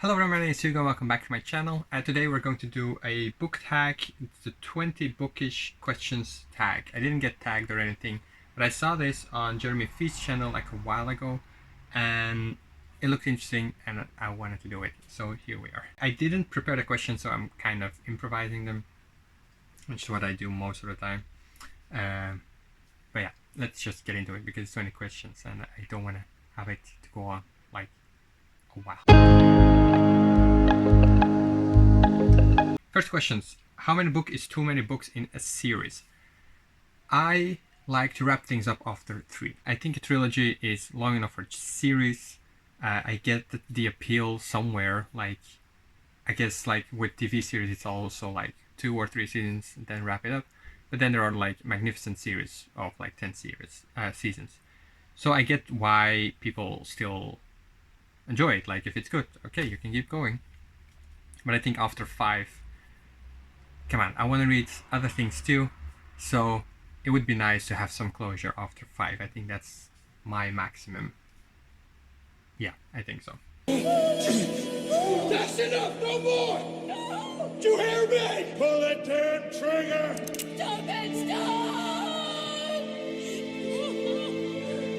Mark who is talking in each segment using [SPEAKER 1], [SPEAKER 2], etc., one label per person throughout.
[SPEAKER 1] Hello everyone, my name is Hugo, welcome back to my channel. Today we're going to do a book tag. It's the 20 Bookish Questions Tag. I didn't get tagged or anything, but I saw this on Jeremy Fee's channel like a while ago and it looked interesting and I wanted to do it. So here we are. I didn't prepare the questions, so I'm kind of improvising them, which is what I do most of the time. But yeah, let's just get into it because it's 20 questions and I don't want to have it to go on like a while. First questions. How many books is too many books in a series? I like to wrap things up after 3. I think a trilogy is long enough for a series. I get the appeal somewhere. Like, I guess like with TV series, it's also like 2 or 3 seasons and then wrap it up. But then there are like magnificent series of like 10 seasons. So I get why people still enjoy it. Like if it's good, okay, you can keep going. But I think after 5, come on, I want to read other things too, so it would be nice to have some closure after 5. I think that's my maximum. Yeah, I think so.
[SPEAKER 2] That's enough, no more! No! Do you hear me? Pull the damn trigger!
[SPEAKER 3] Stop it,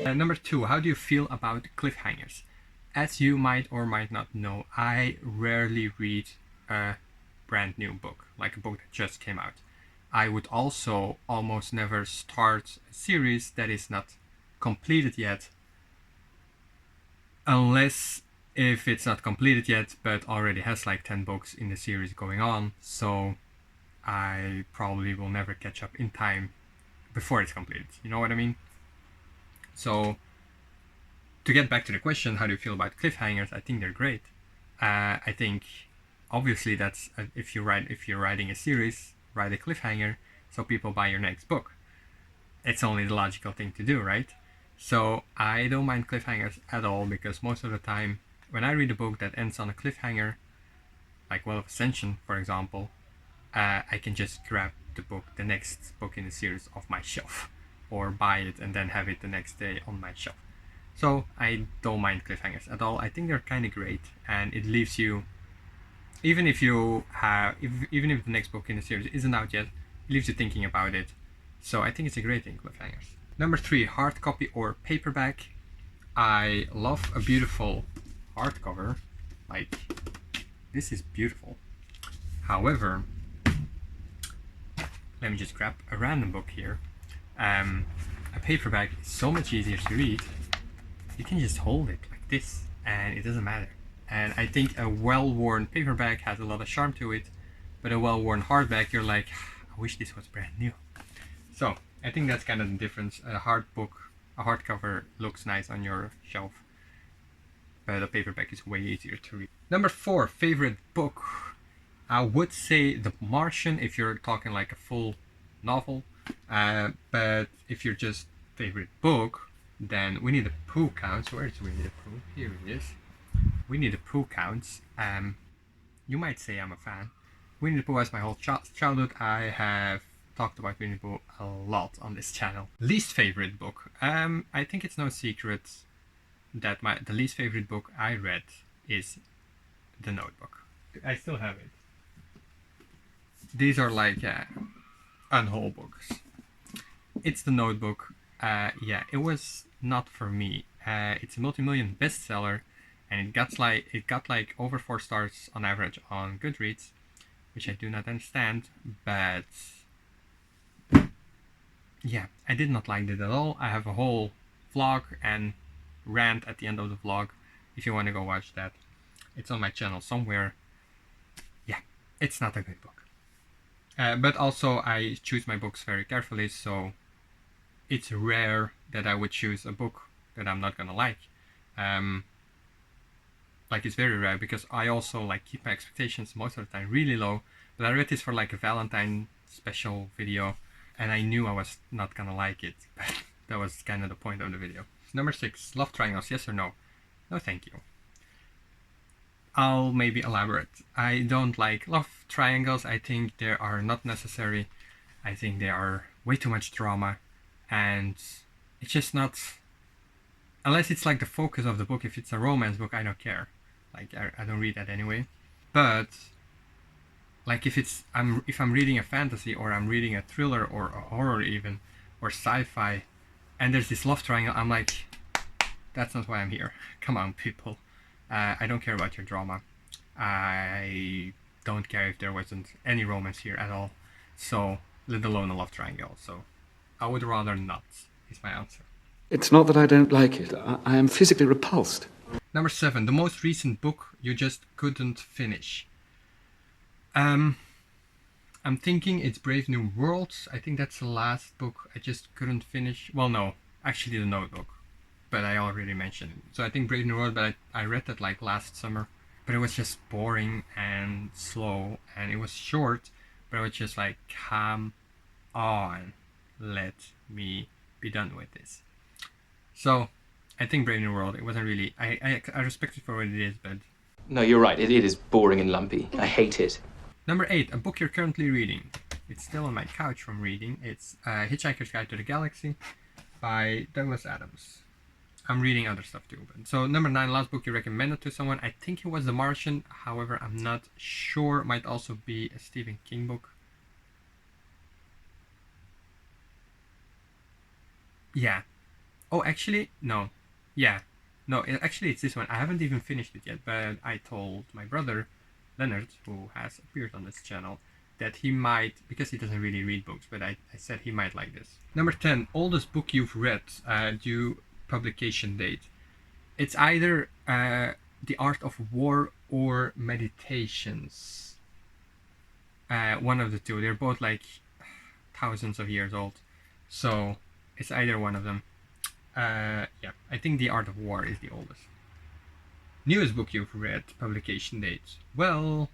[SPEAKER 3] stop!
[SPEAKER 1] Number 2, how do you feel about cliffhangers? As you might or might not know, I rarely read a brand new book, like a book that just came out. I would also almost never start a series that is not completed yet, unless if it's not completed yet but already has like 10 books in the series going on, so I probably will never catch up in time before it's completed. You know what I mean? So to get back to the question, how do you feel about cliffhangers? I think they're great. I think obviously that's if you're writing a series, write a cliffhanger so people buy your next book. It's only the logical thing to do, right? So I don't mind cliffhangers at all, because most of the time when I read a book that ends on a cliffhanger, like Well of Ascension for example, I can just grab the next book in the series off my shelf, or buy it and then have it the next day on my shelf. So I don't mind cliffhangers at all. I think they're kind of great, and it leaves you, even if the next book in the series isn't out yet, it leaves you thinking about it. So I think it's a great thing, cliffhangers. Number 3, hardcopy or paperback. I love a beautiful hardcover. Like, this is beautiful. However, let me just grab a random book here. A paperback is so much easier to read. You can just hold it like this and it doesn't matter. And I think a well-worn paperback has a lot of charm to it, but a well-worn hardback, you're like, I wish this was brand new. So I think that's kind of the difference. A hardcover looks nice on your shelf, but a paperback is way easier to read. Number 4, favorite book. I would say The Martian if you're talking like a full novel, but if you're just favorite book, then Winnie the Pooh counts. Where is Winnie the Pooh? Here it is. Winnie the Pooh counts. You might say I'm a fan. Winnie the Pooh was my whole childhood. I have talked about Winnie the Pooh a lot on this channel. Least favorite book. I think it's no secret that the least favorite book I read is The Notebook. I still have it. These are like unwhole books. It's The Notebook. Yeah, it was not for me. It's a multi-million bestseller, and it got like over 4 stars on average on Goodreads, which I do not understand, but yeah, I did not like it at all. I have a whole vlog and rant at the end of the vlog if you want to go watch that. It's on my channel somewhere. Yeah, it's not a good book. But also I choose my books very carefully, so it's rare that I would choose a book that I'm not gonna like. Like, it's very rare, because I also like keep my expectations most of the time really low. But I read this for like a Valentine special video, and I knew I was not gonna like it. That was kind of the point of the video. Number 6, love triangles, yes or no? No, thank you. I'll maybe elaborate. I don't like love triangles. I think they are not necessary. I think they are way too much drama, and it's just not, unless it's like the focus of the book. If it's a romance book, I don't care. Like I don't read that anyway. But like if I'm reading a fantasy, or I'm reading a thriller, or a horror even, or sci-fi, and there's this love triangle, I'm like, that's not why I'm here. Come on, people. I don't care about your drama. I don't care if there wasn't any romance here at all. So, let alone a love triangle. So, I would rather not, is my answer.
[SPEAKER 4] It's not that I don't like it. I am physically repulsed.
[SPEAKER 1] Number 7, the most recent book you just couldn't finish. I'm thinking it's Brave New Worlds. I think that's the last book I just couldn't finish. Well, no, actually The Notebook, but I already mentioned it. So I think Brave New World, but I read that like last summer, but it was just boring and slow, and it was short, but I was just like, come on, let me be done with this. So I think Brave New World, it wasn't really, I respect it for what it is, but...
[SPEAKER 5] No, you're right. It is boring and lumpy. I hate it.
[SPEAKER 1] Number 8, a book you're currently reading. It's still on my couch from reading. It's Hitchhiker's Guide to the Galaxy by Douglas Adams. I'm reading other stuff too. But... So number 9, last book you recommended to someone. I think it was The Martian. However, I'm not sure. Might also be a Stephen King book. Yeah. Oh, actually, no. Yeah. No, actually it's this one. I haven't even finished it yet, but I told my brother, Leonard, who has appeared on this channel, that he might, because he doesn't really read books, but I said he might like this. Number 10, oldest book you've read, due publication date. It's either The Art of War or Meditations. One of the two. They're both like thousands of years old. So it's either one of them. Yeah, I think The Art of War is the oldest. Newest book you've read, publication date. Well,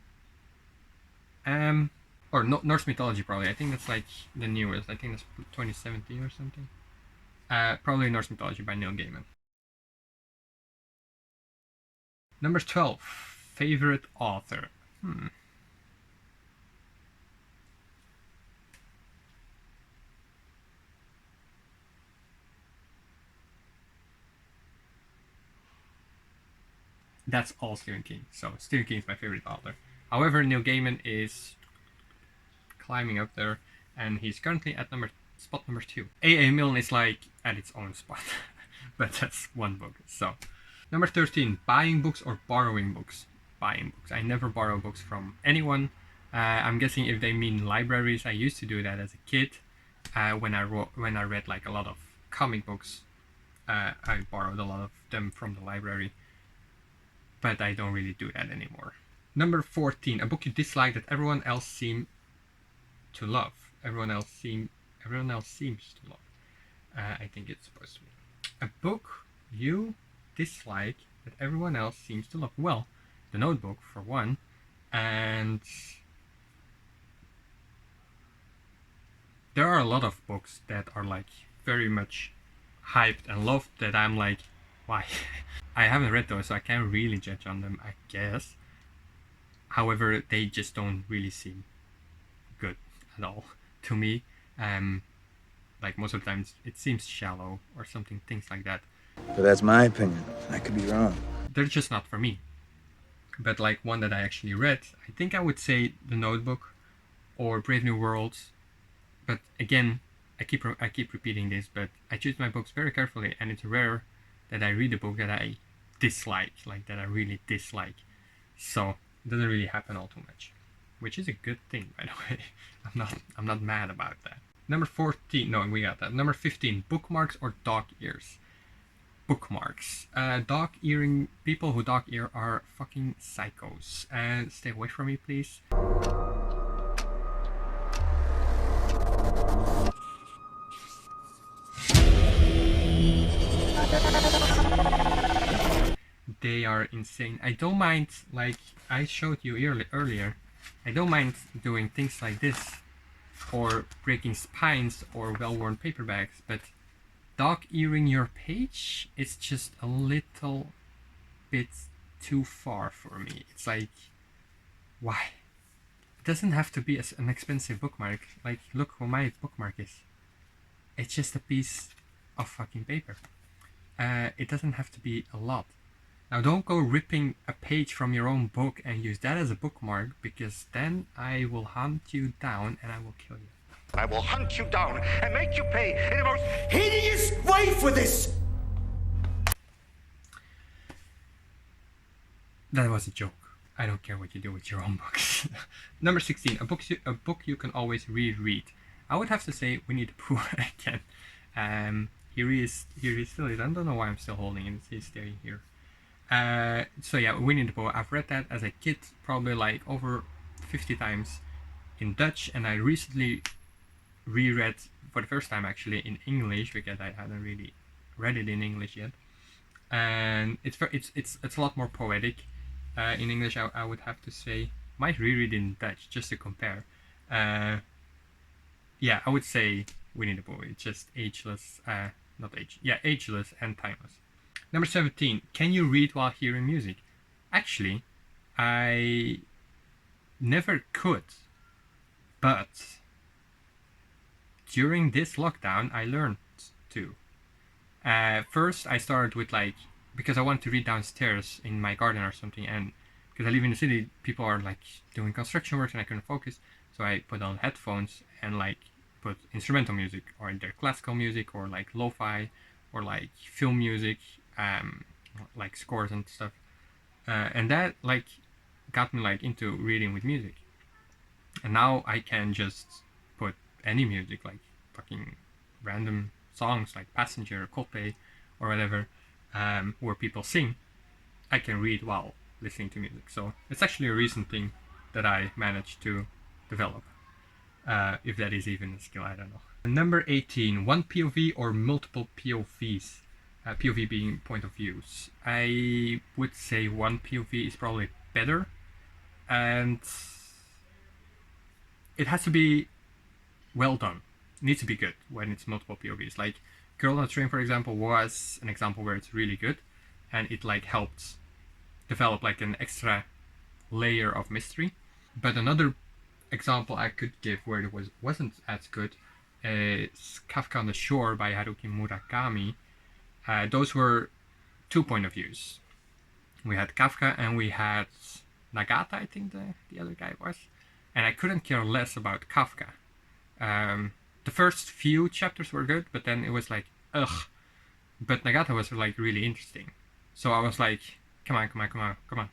[SPEAKER 1] or Norse mythology probably. I think that's like the newest. I think that's 2017 or something. Probably Norse mythology by Neil Gaiman. Number 12, favorite author. That's all Stephen King. So Stephen King is my favorite author. However, Neil Gaiman is climbing up there, and he's currently at spot number 2. A.A. Milne is like at its own spot, but that's one book. So number 13, buying books or borrowing books. Buying books. I never borrow books from anyone. I'm guessing if they mean libraries, I used to do that as a kid. When I read like a lot of comic books, I borrowed a lot of them from the library. But I don't really do that anymore. Number 14, a book you dislike that everyone else seems to love. Everyone else seems to love. I think it's supposed to be. A book you dislike that everyone else seems to love. Well, The Notebook for one, and there are a lot of books that are like very much hyped and loved that I'm like, why? I haven't read those, so I can't really judge on them, I guess. However, they just don't really seem good at all to me. Like most of the times, it seems shallow or something, things like that.
[SPEAKER 6] But that's my opinion. I could be wrong.
[SPEAKER 1] They're just not for me. But like one that I actually read, I think I would say The Notebook or Brave New Worlds. But again, I keep repeating this, but I choose my books very carefully, and it's rare that I read a book that I dislike, like that I really dislike. So it doesn't really happen all too much, which is a good thing, by the way. I'm not mad about that. Number 14, no, we got that. Number 15, bookmarks or dog ears. Bookmarks. People who dog ear are fucking psychos. And stay away from me, please. They are insane. I don't mind, like I showed you earlier, I don't mind doing things like this, or breaking spines, or well-worn paperbacks, but dog-earing your page is just a little bit too far for me. It's like, why? It doesn't have to be an expensive bookmark. Like, look what my bookmark is. It's just a piece of fucking paper. It doesn't have to be a lot. Now don't go ripping a page from your own book and use that as a bookmark, because then I will hunt you down and I will kill you.
[SPEAKER 2] I will hunt you down and make you pay in the most hideous way for this!
[SPEAKER 1] That was a joke. I don't care what you do with your own books. Number 16, a book you can always reread. I would have to say Winnie the Pooh again. Here he is still. I don't know why I'm still holding it. He's staying here. So yeah, Winnie the Pooh. I've read that as a kid, probably like over 50 times in Dutch, and I recently reread for the first time actually in English, because I hadn't really read it in English yet. And it's a lot more poetic in English. I would have to say. Might reread in Dutch just to compare. Yeah, I would say Winnie the Pooh. It's just ageless, ageless and timeless. Number 17, can you read while hearing music? Actually, I never could, but during this lockdown, I learned to. First, I started with because I wanted to read downstairs in my garden or something, and because I live in the city, people are doing construction work and I couldn't focus, so I put on headphones and put instrumental music, or either classical music or lo-fi or film music, scores and stuff, and that got me into reading with music. And now I can just put any music, fucking random songs like Passenger, Coldplay, or whatever, where people sing. I can read while listening to music. So it's actually a recent thing that I managed to develop. If that is even a skill, I don't know. Number 18, one POV or multiple POVs? POV being point of views. I would say one POV is probably better, and it has to be well done. It needs to be good when it's multiple POVs. Like Girl on a Train, for example, was an example where it's really good, and it helped develop an extra layer of mystery. But another example I could give where it wasn't as good is Kafka on the Shore by Haruki Murakami. Those were 2 point of views. We had Kafka and we had Nagata, I think the other guy was. And I couldn't care less about Kafka. The first few chapters were good, but then it was ugh. But Nagata was really interesting. So I was come on.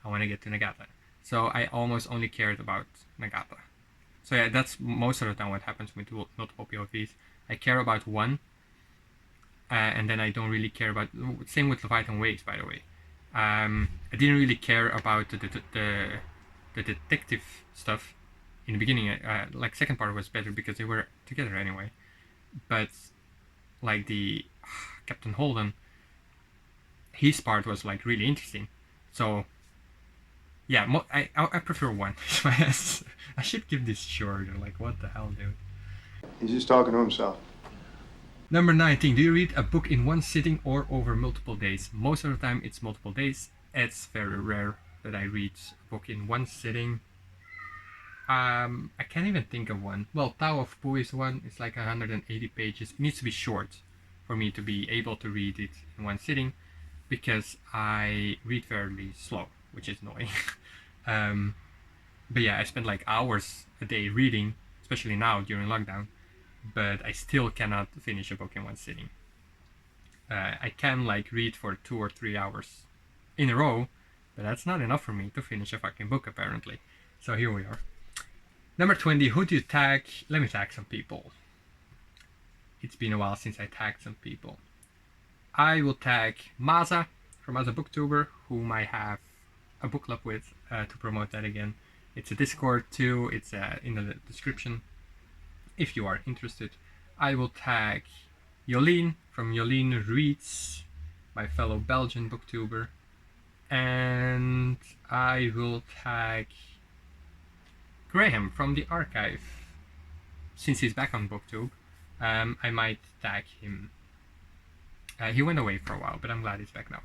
[SPEAKER 1] I want to get to Nagata. So I almost only cared about Nagata. So yeah, that's most of the time what happens with multiple POVs. I care about one, and then I don't really care about. Same with Leviathan Waves, by the way. I didn't really care about the detective stuff in the beginning. Second part was better because they were together anyway. But the Captain Holden, his part was really interesting. So yeah, I prefer one. I should give this shorter. What the hell, dude?
[SPEAKER 7] He's just talking to himself.
[SPEAKER 1] Number 19. Do you read a book in one sitting or over multiple days? Most of the time it's multiple days. It's very rare that I read a book in one sitting. I can't even think of one. Well, Tao of Pooh is one. It's 180 pages. It needs to be short for me to be able to read it in one sitting, because I read fairly slow, which is annoying. But yeah, I spend hours a day reading, especially now during lockdown, but I still cannot finish a book in one sitting. I can read for 2 or 3 hours in a row, but that's not enough for me to finish a fucking book apparently. So here we are. Number 20, who do you tag? Let me tag some people. It's been a while since I tagged some people. I will tag Maza from Maza Booktuber, whom I have a book club with, to promote that again. It's a Discord too, it's in the description if you are interested. I will tag Jolien from Jolien Reads, my fellow Belgian booktuber. And I will tag Graham from the archive. Since he's back on Booktube, I might tag him. He went away for a while, but I'm glad he's back now.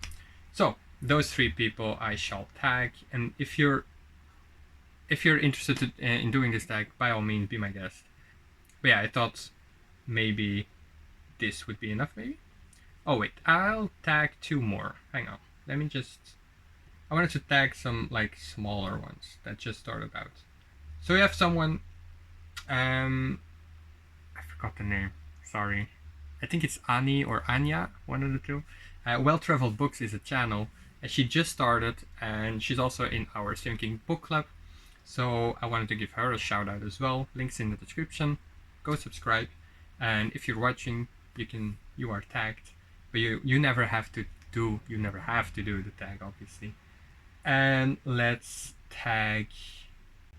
[SPEAKER 1] So those 3 people I shall tag, and if you're interested in doing this tag, by all means be my guest. But yeah, I thought maybe this would be enough, maybe? Oh wait, I'll tag 2 more. Hang on. Let me just, I wanted to tag some like smaller ones that just started out. So we have someone, I forgot the name, sorry. I think it's Ani or Anya, one of the two. Well Traveled Books is a channel, and she just started, and she's also in our Stephen King book club. So I wanted to give her a shout out as well. Links in the description. Go subscribe, and if you're watching, you are tagged, but you never have to do the tag, obviously. And let's tag.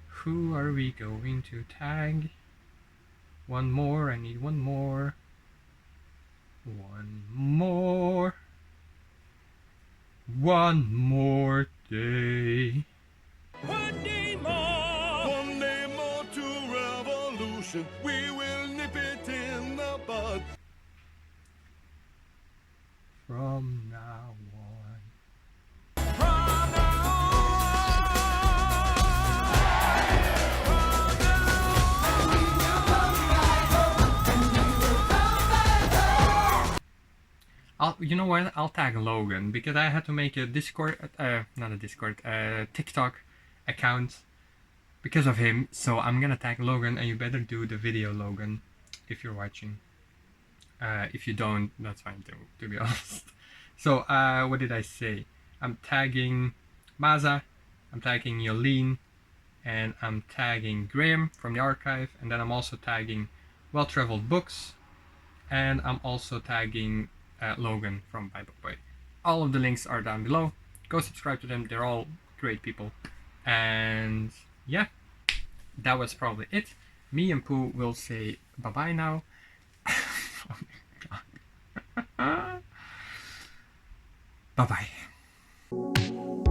[SPEAKER 1] Who are we going to tag? One more. I need one more. One more day.
[SPEAKER 2] One day more to revolution. We will nip it in the bud.
[SPEAKER 1] From now on.
[SPEAKER 2] From now
[SPEAKER 1] You know what? I'll tag Logan because I had to make a Discord, not a Discord, TikTok account because of him. So I'm gonna tag Logan, and you better do the video, Logan, if you're watching. If you don't, that's fine too, to be honest. So what did I say? I'm tagging Maza, I'm tagging Yolene, and I'm tagging Graham from the archive, and then I'm also tagging Well Traveled Books, and I'm also tagging Logan from Buydebook. All of the links are down below. Go subscribe to them, they're all great people. And yeah, that was probably it. Me and Pooh will say bye bye now. Oh my God. Bye bye.